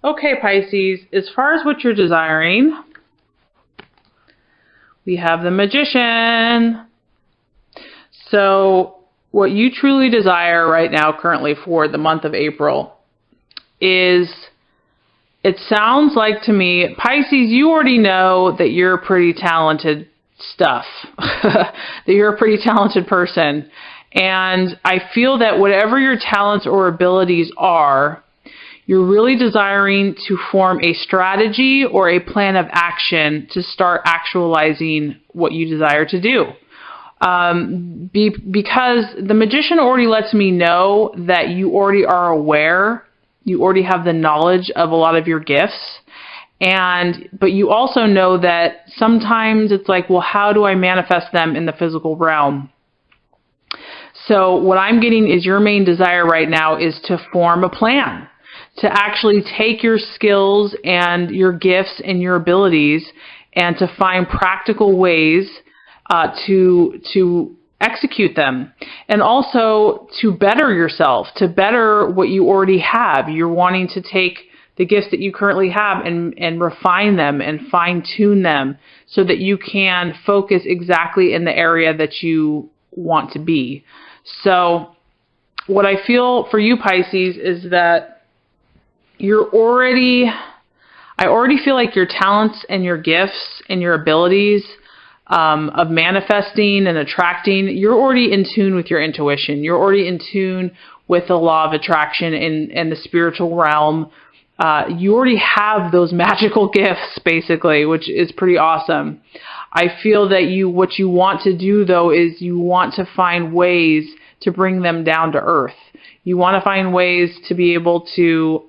Okay, Pisces, as far as what you're desiring, we have the Magician. So what you truly desire right now currently for the month of April is, it sounds like to me, Pisces, you already know that you're pretty talented stuff, that you're a pretty talented person. And I feel that whatever your talents or abilities are, you're really desiring to form a strategy or a plan of action to start actualizing what you desire to do. Because the Magician already lets me know that you already are aware, you already have the knowledge of a lot of your gifts, but you also know that sometimes it's like, well, how do I manifest them in the physical realm? So what I'm getting is your main desire right now is to form a plan, to actually take your skills and your gifts and your abilities and to find practical ways to execute them, and also to better yourself, to better what you already have. You're wanting to take the gifts that you currently have and refine them and fine tune them so that you can focus exactly in the area that you want to be. So what I feel for you, Pisces, is that I already feel like your talents and your gifts and your abilities of manifesting and attracting, you're already in tune with your intuition. You're already in tune with the law of attraction and the spiritual realm. You already have those magical gifts, basically, which is pretty awesome. I feel that what you want to do, though, is you want to find ways to bring them down to earth. You want to find ways to be able to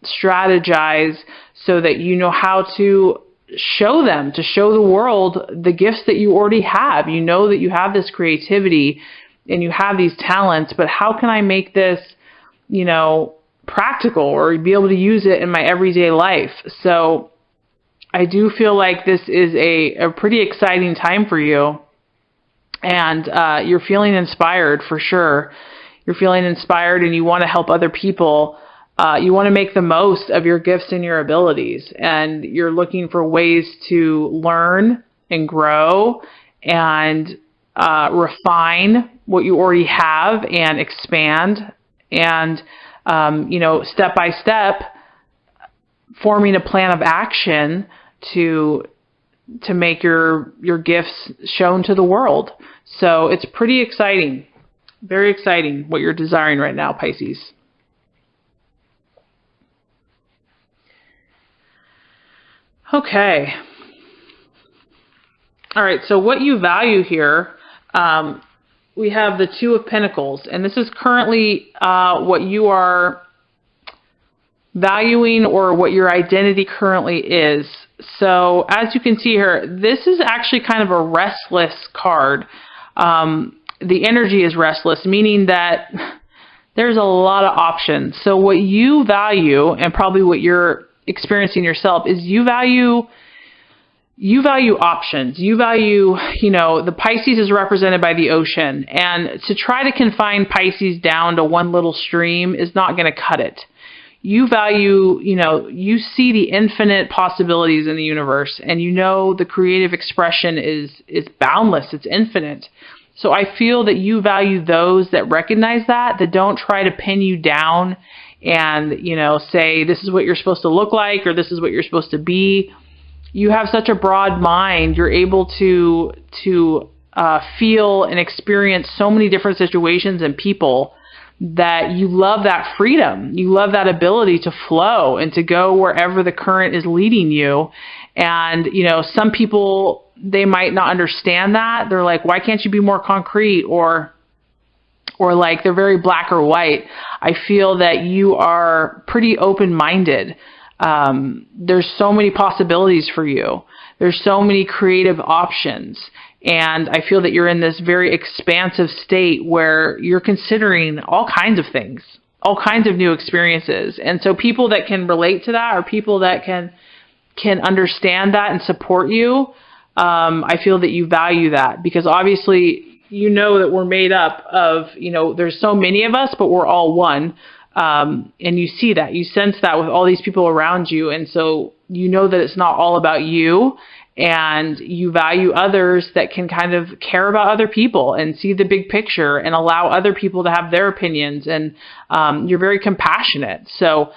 strategize so that you know how to show the world the gifts that you already have. You know that you have this creativity and you have these talents, but how can I make this, practical or be able to use it in my everyday life? So I do feel like this is a pretty exciting time for you, and you're feeling inspired for sure. You're feeling inspired and you want to help other people. You want to make the most of your gifts and your abilities, and you're looking for ways to learn and grow and refine what you already have and expand and, step by step, forming a plan of action to make your gifts shown to the world. So it's pretty exciting, very exciting what you're desiring right now, Pisces. Okay. All right, so what you value here, we have the Two of Pentacles, and this is currently what you are valuing or what your identity currently is. So as you can see here, this is actually kind of a restless card. The energy is restless, meaning that there's a lot of options. So what you value, and probably what you're experiencing yourself, is you value options. You value, the Pisces is represented by the ocean, and to try to confine Pisces down to one little stream is not going to cut it. You value, you see the infinite possibilities in the universe, and the creative expression is boundless, it's infinite. So I feel that you value those that recognize that don't try to pin you down and, say this is what you're supposed to look like or this is what you're supposed to be. You have such a broad mind. You're able to feel and experience so many different situations and people that you love that freedom. You love that ability to flow and to go wherever the current is leading you. And, some people, they might not understand that. They're like, why can't you be more concrete? Or like they're very black or white. I feel that you are pretty open-minded. There's so many possibilities for you. There's so many creative options. And I feel that you're in this very expansive state where you're considering all kinds of things, all kinds of new experiences. And so people that can relate to that, or people that can understand that and support you, I feel that you value that, because obviously that we're made up of, there's so many of us, but we're all one. And you see that, you sense that with all these people around you. And so you know that it's not all about you, and you value others that can kind of care about other people and see the big picture and allow other people to have their opinions. And you're very compassionate. So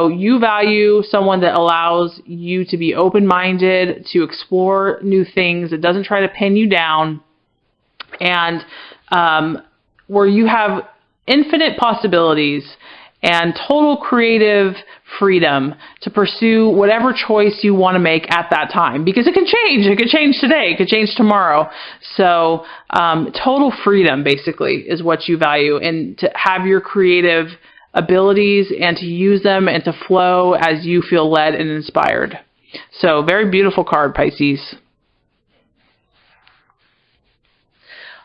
you value someone that allows you to be open-minded, to explore new things, that doesn't try to pin you down, and where you have infinite possibilities and total creative freedom to pursue whatever choice you want to make at that time, because it can change. It could change today. It could change tomorrow. So total freedom basically is what you value, and to have your creative abilities and to use them and to flow as you feel led and inspired. So very beautiful card, Pisces.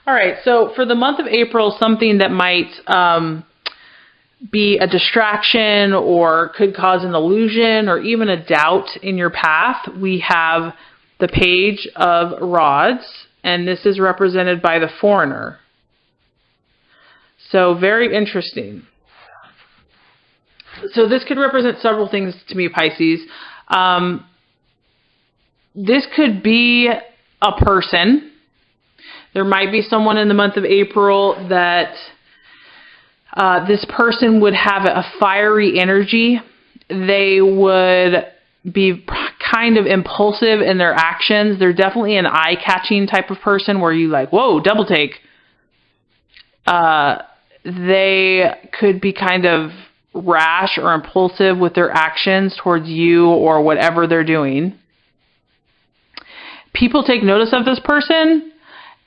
All right, so for the month of April, something that might be a distraction or could cause an illusion or even a doubt in your path, we have the Page of Rods, and this is represented by the Foreigner. So very interesting. So this could represent several things to me, Pisces. This could be a person. There might be someone in the month of April that this person would have a fiery energy. They would be kind of impulsive in their actions. They're definitely an eye-catching type of person where you like, whoa, double take. They could be kind of rash or impulsive with their actions towards you or whatever they're doing. People take notice of this person,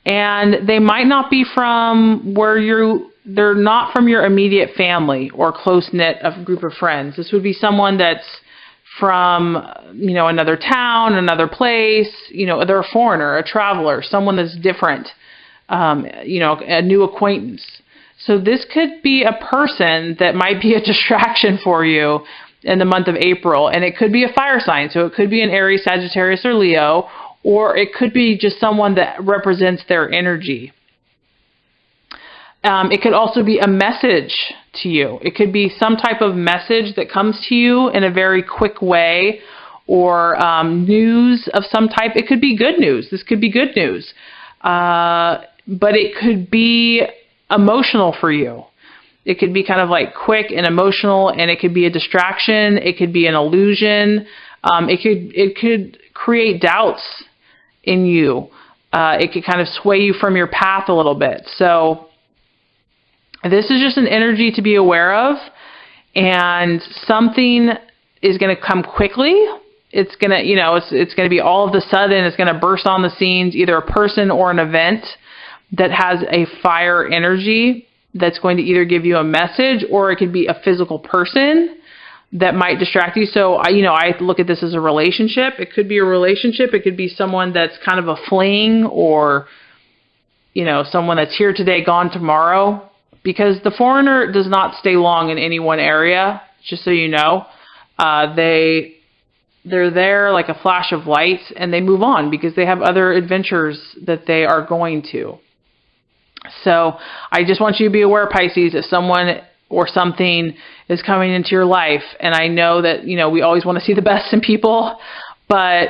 and they might not be from they're not from your immediate family or close-knit of group of friends. This would be someone that's from, another town, another place, they're a foreigner, a traveler, someone that's different, a new acquaintance. So this could be a person that might be a distraction for you in the month of April, and it could be a fire sign. So it could be an Aries, Sagittarius, or Leo, or it could be just someone that represents their energy. It could also be a message to you. It could be some type of message that comes to you in a very quick way, or news of some type. It could be good news. This could be good news. But it could be emotional for you. It could be kind of like quick and emotional, and it could be a distraction. It could be an illusion. It could create doubts in you. It could kind of sway you from your path a little bit. So this is just an energy to be aware of, and something is going to come quickly. It's going to, it's going to be all of a sudden, it's going to burst on the scenes, either a person or an event that has a fire energy that's going to either give you a message, or it could be a physical person that might distract you. So, I look at this as a relationship. It could be a relationship. It could be someone that's kind of a fling, or, someone that's here today, gone tomorrow. Because the Foreigner does not stay long in any one area, just so you know. They're there like a flash of light, and they move on because they have other adventures that they are going to. So I just want you to be aware, Pisces, if someone or something is coming into your life. And I know that, we always want to see the best in people, but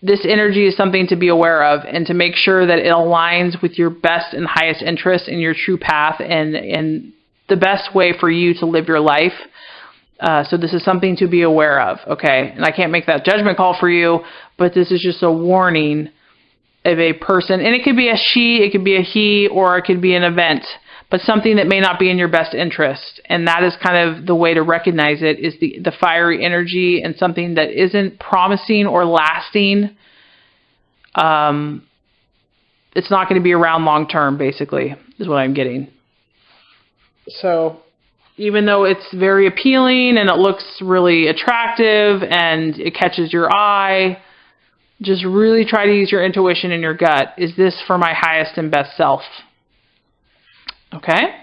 this energy is something to be aware of, and to make sure that it aligns with your best and highest interest in your true path and the best way for you to live your life. So this is something to be aware of, okay? And I can't make that judgment call for you, but this is just a warning of a person. And it could be a she, it could be a he, or it could be an event, but something that may not be in your best interest. And that is kind of the way to recognize it, is the fiery energy, and something that isn't promising or lasting. It's not going to be around long term, basically, is what I'm getting. So even though it's very appealing and it looks really attractive and it catches your eye, just really try to use your intuition and your gut. Is this for my highest and best self? Okay?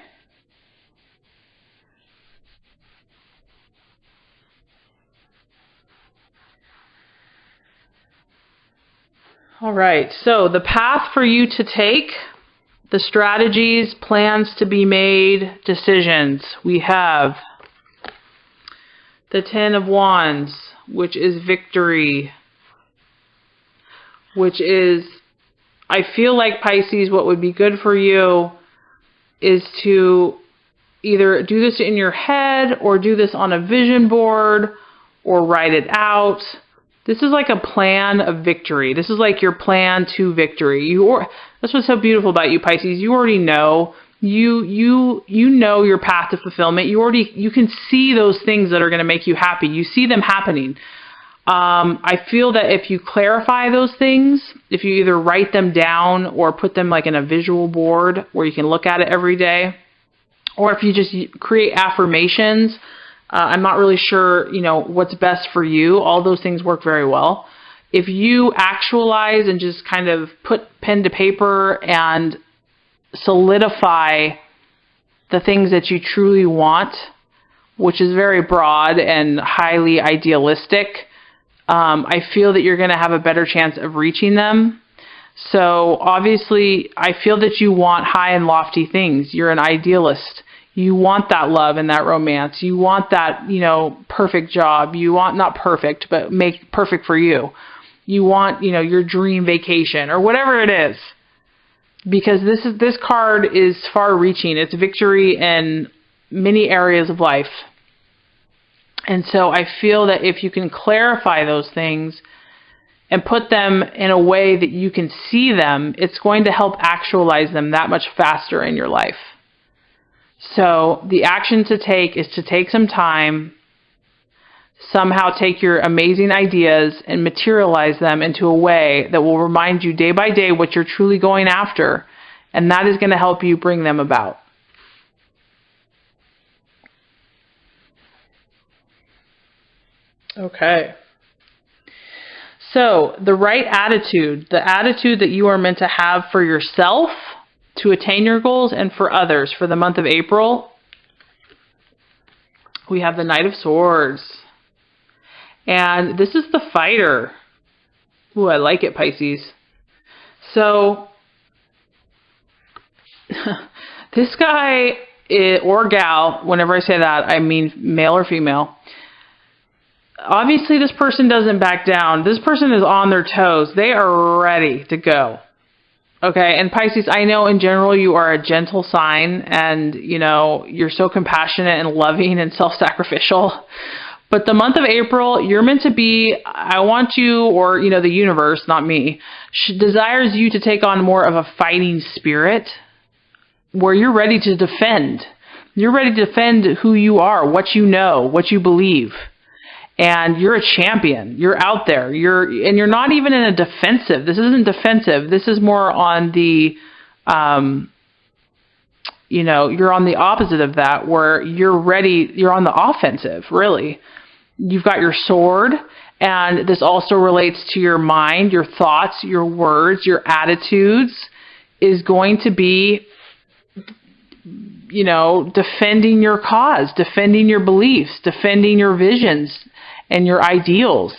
All right, so the path for you to take, the strategies, plans to be made, decisions. We have The Ten of Wands, which is victory, which is, I feel like, Pisces, what would be good for you is to either do this in your head or do this on a vision board or write it out. This is like a plan of victory. This is like your plan to victory. That's what's so beautiful about you, Pisces. You already know. You know your path to fulfillment. You can see those things that are going to make you happy. You see them happening. I feel that if you clarify those things, if you either write them down or put them like in a visual board where you can look at it every day, or if you just create affirmations, I'm not really sure, what's best for you. All those things work very well. If you actualize and just kind of put pen to paper and solidify the things that you truly want, which is very broad and highly idealistic, I feel that you're going to have a better chance of reaching them. So obviously, I feel that you want high and lofty things. You're an idealist. You want that love and that romance. You want that, perfect job. You want, not perfect, but make perfect for you. You want, your dream vacation or whatever it is. Because this card is far-reaching. It's victory in many areas of life. And so I feel that if you can clarify those things and put them in a way that you can see them, it's going to help actualize them that much faster in your life. So the action to take is to take some time, somehow take your amazing ideas and materialize them into a way that will remind you day by day what you're truly going after, and that is going to help you bring them about. Okay. So the right attitude, the attitude that you are meant to have for yourself to attain your goals and for others for the month of April, we have the Knight of Swords. And this is the fighter. Ooh, I like it, Pisces. So this guy or gal, whenever I say that, I mean male or female. Obviously, this person doesn't back down. This person is on their toes. They are ready to go. Okay, and Pisces, I know in general you are a gentle sign and, you're so compassionate and loving and self-sacrificial. But the month of April, you're meant to be, I want you, or, the universe, not me, desires you to take on more of a fighting spirit where you're ready to defend. You're ready to defend who you are, what you know, what you believe. And you're a champion. You're out there. You're not even in a defensive. This isn't defensive. This is more on the, you're on the opposite of that, where you're ready. You're on the offensive, really. You've got your sword, and this also relates to your mind, your thoughts, your words, your attitudes is going to be, defending your cause, defending your beliefs, defending your visions and your ideals.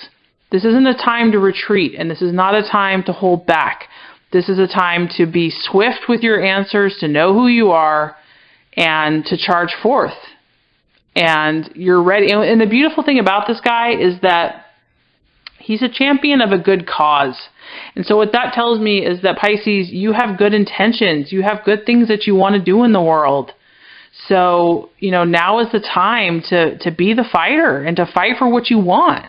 This isn't a time to retreat, and this is not a time to hold back. This is a time to be swift with your answers, to know who you are, and to charge forth. And you're ready. And the beautiful thing about this guy is that he's a champion of a good cause. And so what that tells me is that, Pisces, you have good intentions. You have good things that you want to do in the world. So, now is the time to be the fighter and to fight for what you want.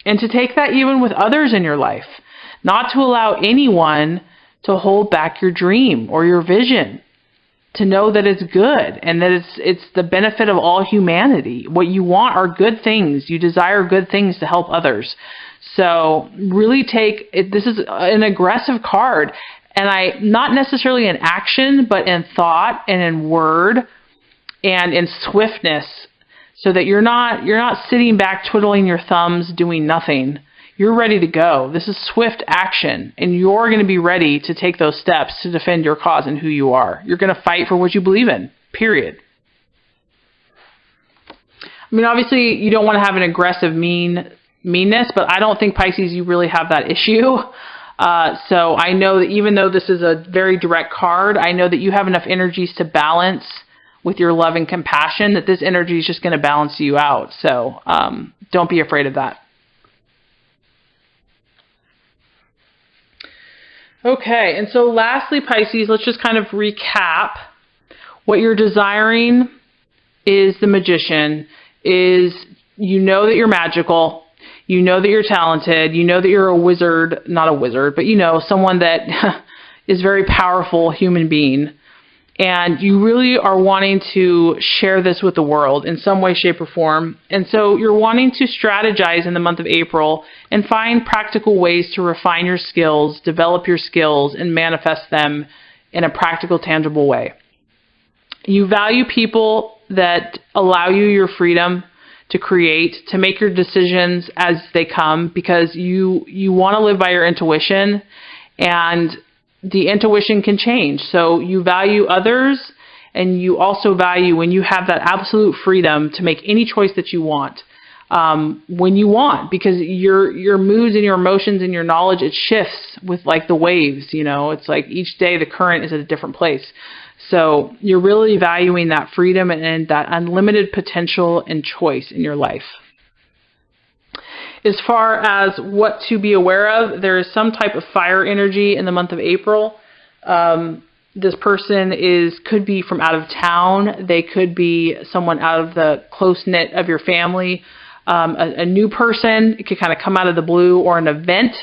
And to take that even with others in your life. Not to allow anyone to hold back your dream or your vision. To know that it's good and that it's the benefit of all humanity. What you want are good things. You desire good things to help others. So really this is an aggressive card. And not necessarily in action, but in thought and in word and in swiftness, so that you're not sitting back twiddling your thumbs doing nothing. You're ready to go. This is swift action, and you're going to be ready to take those steps to defend your cause and who you are. You're going to fight for what you believe in, period. I mean, obviously, you don't want to have an aggressive meanness, but I don't think, Pisces, you really have that issue. So I know that even though this is a very direct card, I know that you have enough energies to balance with your love and compassion, that this energy is just going to balance you out. So don't be afraid of that. Okay, and so lastly, Pisces, let's just kind of recap. What you're desiring is the Magician, is you know that you're magical, you know that you're talented, you know that you're a wizard, not a wizard, but you know, someone that is very powerful human being. And you really are wanting to share this with the world in some way, shape, or form. And so you're wanting to strategize in the month of April and find practical ways to refine your skills, develop your skills, and manifest them in a practical, tangible way. You value people that allow you your freedom to create, to make your decisions as they come, because you want to live by your intuition, and the intuition can change. So you value others, and you also value when you have that absolute freedom to make any choice that you want, when you want, because your moods and your emotions and your knowledge, it shifts with like the waves, you know, it's like each day the current is at a different place. So you're really valuing that freedom and that unlimited potential and choice in your life. As far as what to be aware of, there is some type of fire energy in the month of April. This person could be from out of town. They could be someone out of the close-knit of your family. A new person. It could kind of come out of the blue, or an event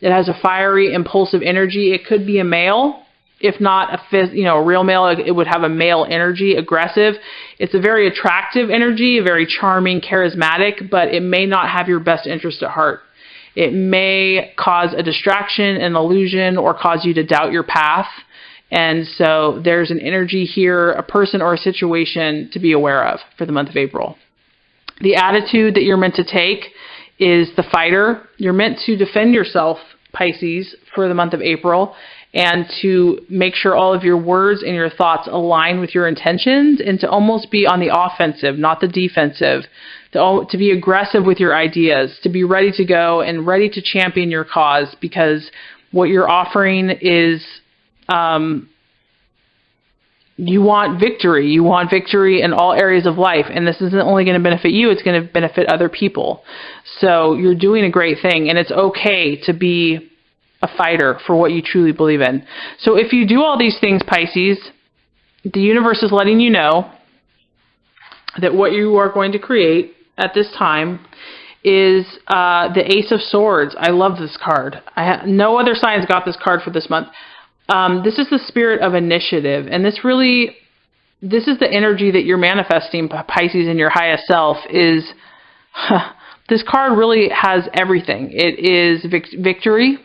that has a fiery, impulsive energy. It could be a male. If not a real male, it would have a male energy, aggressive. It's a very attractive energy, very charming, charismatic, but it may not have your best interest at heart. It may cause a distraction, an illusion, or cause you to doubt your path. And so there's an energy here, a person or a situation to be aware of for the month of April. The attitude that you're meant to take is the fighter. You're meant to defend yourself, Pisces, for the month of April, and to make sure all of your words and your thoughts align with your intentions, and to almost be on the offensive, not the defensive, to be aggressive with your ideas, to be ready to go and ready to champion your cause, because what you're offering is you want victory. You want victory in all areas of life, and this isn't only going to benefit you, it's going to benefit other people. So you're doing a great thing, and it's okay to be a fighter for what you truly believe in. So if you do all these things, Pisces, the universe is letting you know that what you are going to create at this time is the Ace of Swords. I love this card. No other signs got this card for this month. This is the spirit of initiative, and this is the energy that you're manifesting, Pisces, in your highest self. This card really has everything. It is victory.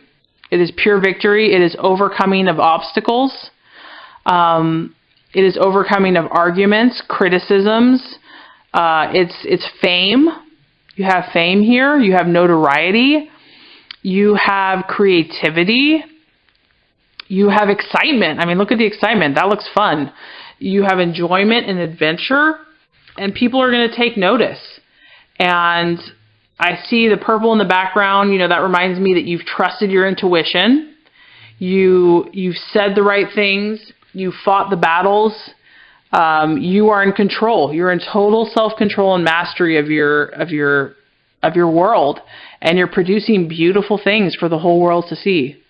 It is pure victory. It is overcoming of obstacles. It is overcoming of arguments, criticisms. It's fame. You have fame here. You have notoriety. You have creativity. You have excitement. I mean, look at the excitement. That looks fun. You have enjoyment and adventure, and people are going to take notice. And I see the purple in the background. You know, that reminds me that you've trusted your intuition. You've said the right things. You fought the battles. You are in control. You're in total self-control and mastery of your world, and you're producing beautiful things for the whole world to see.